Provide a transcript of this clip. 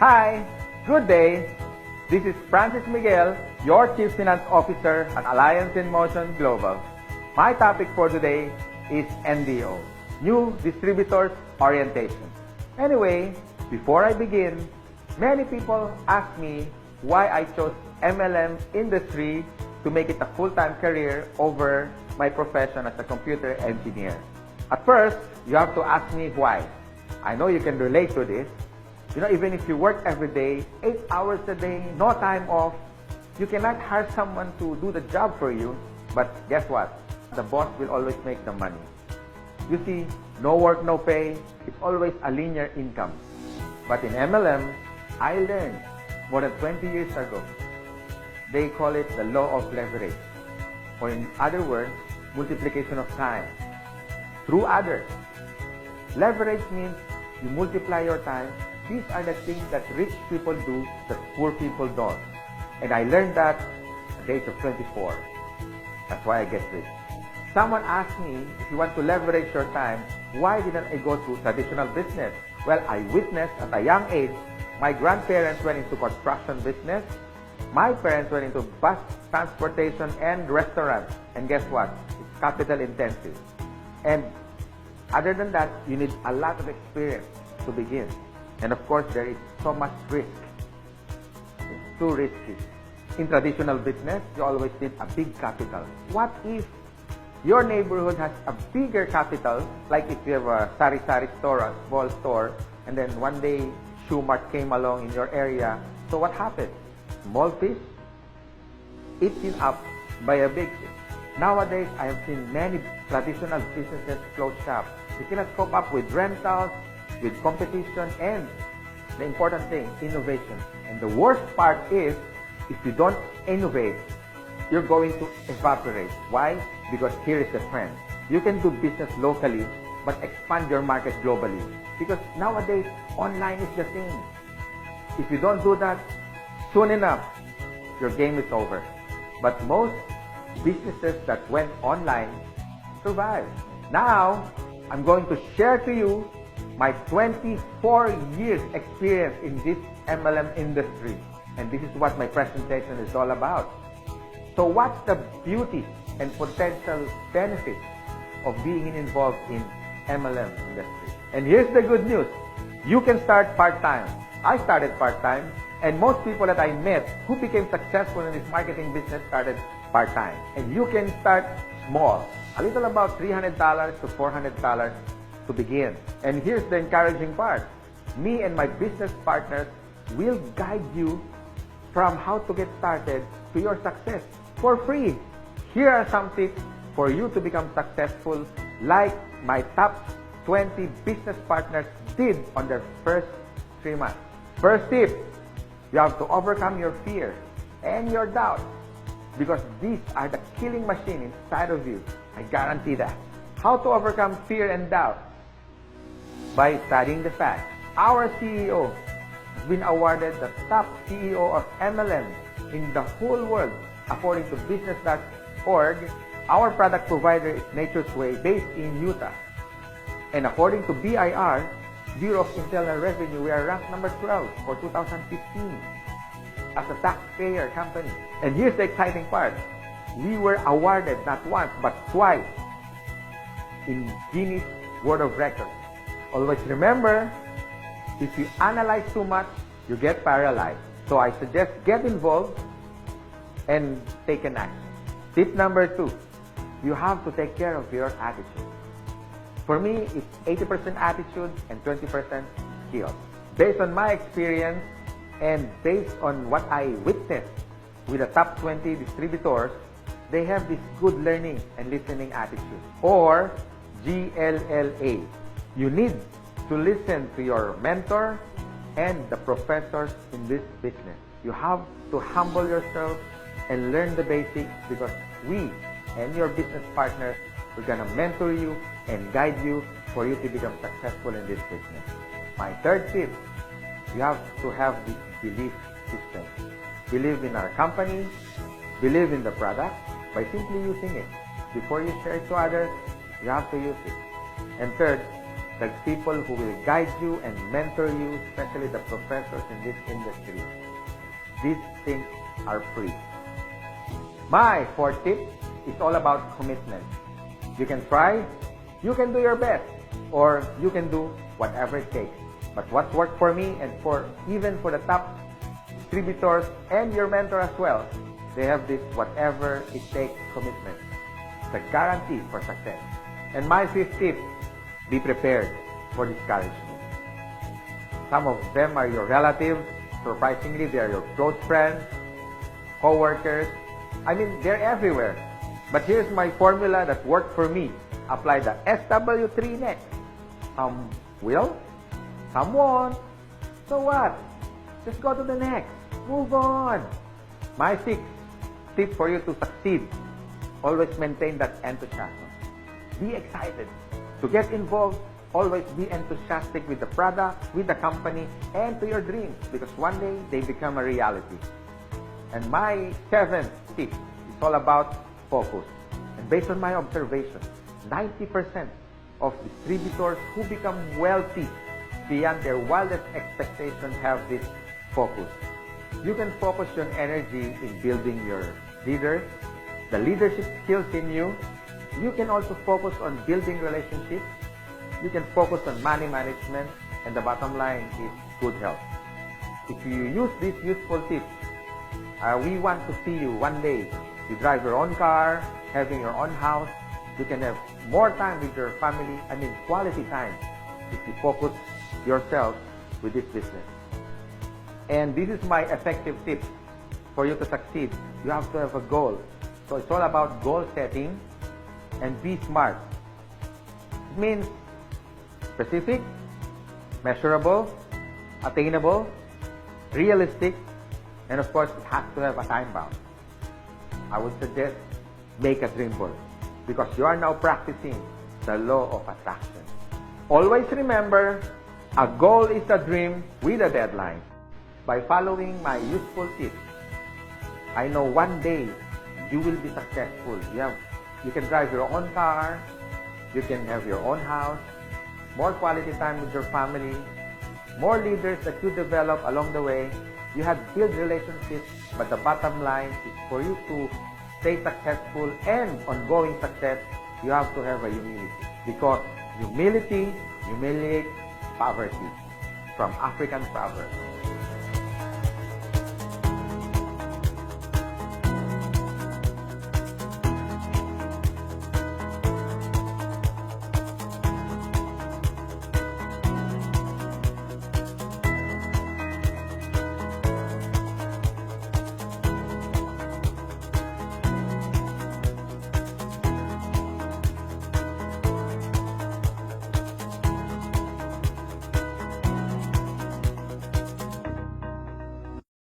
Hi, good day. This is Francis Miguel, your Chief Finance Officer at Alliance in Motion Global. My topic for today is NDO, New Distributors Orientation. Anyway, before I begin, many people ask me why I chose MLM industry to make it a full-time career over my profession as a computer engineer. At first, you have to ask me why. I know you can relate to this. Even if you work every day, 8 hours a day, no time off, you cannot hire someone to do the job for you. But guess what? The boss will always make the money. You see, no work, no pay. It's always a linear income. But in MLM, I learned more than 20 years ago. They call it the law of leverage. Or in other words, multiplication of time through others. Leverage means you multiply your time. These are the things that rich people do that poor people don't. And I learned that at the age of 24. That's why I get rich. Someone asked me, if you want to leverage your time, why didn't I go to traditional business? Well, I witnessed at a young age, my grandparents went into construction business. My parents went into bus transportation and restaurants. And guess what? It's capital intensive. And other than that, you need a lot of experience to begin. And of course, there is so much risk. It's too risky. In traditional business, you always need a big capital. What if your neighborhood has a bigger capital, like if you have a sari-sari store, a small store, and then one day Shoe Mart came along in your area. So what happened? Small fish eaten up by a big fish. Nowadays, I have seen many traditional businesses close shop. You cannot cope up with rentals, with competition, and the important thing, innovation. And the worst part is, if you don't innovate, you're going to evaporate. Why? Because here is the trend. You can do business locally, but expand your market globally. Because nowadays, online is the thing. If you don't do that, soon enough, your game is over. But most businesses that went online survived. Now, I'm going to share to you my 24 years experience in this MLM industry. And this is what my presentation is all about. So what's the beauty and potential benefits of being involved in MLM industry? And here's the good news. You can start part-time. I started part-time, and most people that I met who became successful in this marketing business started part-time. And you can start small, a little about $300 to $400 to begin. And here's the encouraging part. Me and my business partners will guide you from how to get started to your success for free. Here are some tips for you to become successful, like my top 20 business partners did on their first 3 months. First tip, you have to overcome your fear and your doubt, because these are the killing machine inside of you. I guarantee that. How to overcome fear and doubt? By studying the facts. Our CEO has been awarded the top CEO of MLM in the whole world. According to business.org, our product provider is Nature's Way, based in Utah. And according to BIR, Bureau of Internal Revenue, we are ranked number 12 for 2015 as a taxpayer company. And here's the exciting part. We were awarded not once but twice in Guinness World of Records. Always remember, if you analyze too much, you get paralyzed. So I suggest get involved and take an action. Tip number 2, you have to take care of your attitude. For me, it's 80% attitude and 20% skills. Based on my experience and based on what I witnessed with the top 20 distributors, they have this good learning and listening attitude, or GLLA. You need to listen to your mentor and the professors in this business. You have to humble yourself and learn the basics, because we and your business partners, we're gonna mentor you and guide you for you to become successful in this business. My third tip, you have to have this belief system. Believe in our company, believe in the product by simply using it. Before you share it to others, you have to use it. And third, the people who will guide you and mentor you, especially the professors in this industry. These things are free. My fourth tip is all about commitment. You can try, you can do your best, or you can do whatever it takes. But what worked for me and even for the top distributors and your mentor as well, they have this whatever it takes commitment. It's a guarantee for success. And my fifth tip, be prepared for discouragement. Some of them are your relatives. Surprisingly, they are your close friends, co-workers. I mean, they're everywhere. But here's my formula that worked for me. Apply the SW3 next. Some will, some won't. So what? Just go to the next. Move on. My sixth tip for you to succeed. Always maintain that enthusiasm. Be excited. To get involved, always be enthusiastic with the product, with the company, and to your dreams, because one day they become a reality. And my seventh tip is all about focus. And based on my observation, 90% of distributors who become wealthy beyond their wildest expectations have this focus. You can focus your energy in building your leaders, the leadership skills in you. You can also focus on building relationships. You can focus on money management, and the bottom line is good health. If you use these useful tips, we want to see you one day. You drive your own car, having your own house. You can have more time with your family, quality time, if you focus yourself with this business. And this is my effective tip for you to succeed. You have to have a goal. So it's all about goal setting and be smart. It means specific, measurable, attainable, realistic, and of course, it has to have a time bound. I would suggest make a dream board, because you are now practicing the law of attraction. Always remember, a goal is a dream with a deadline. By following my useful tips, I know one day you will be successful. You can drive your own car, you can have your own house, more quality time with your family, more leaders that you develop along the way. You have built relationships, but the bottom line is for you to stay successful and ongoing success, you have to have a humility. Because humility humiliates poverty, from African proverbs.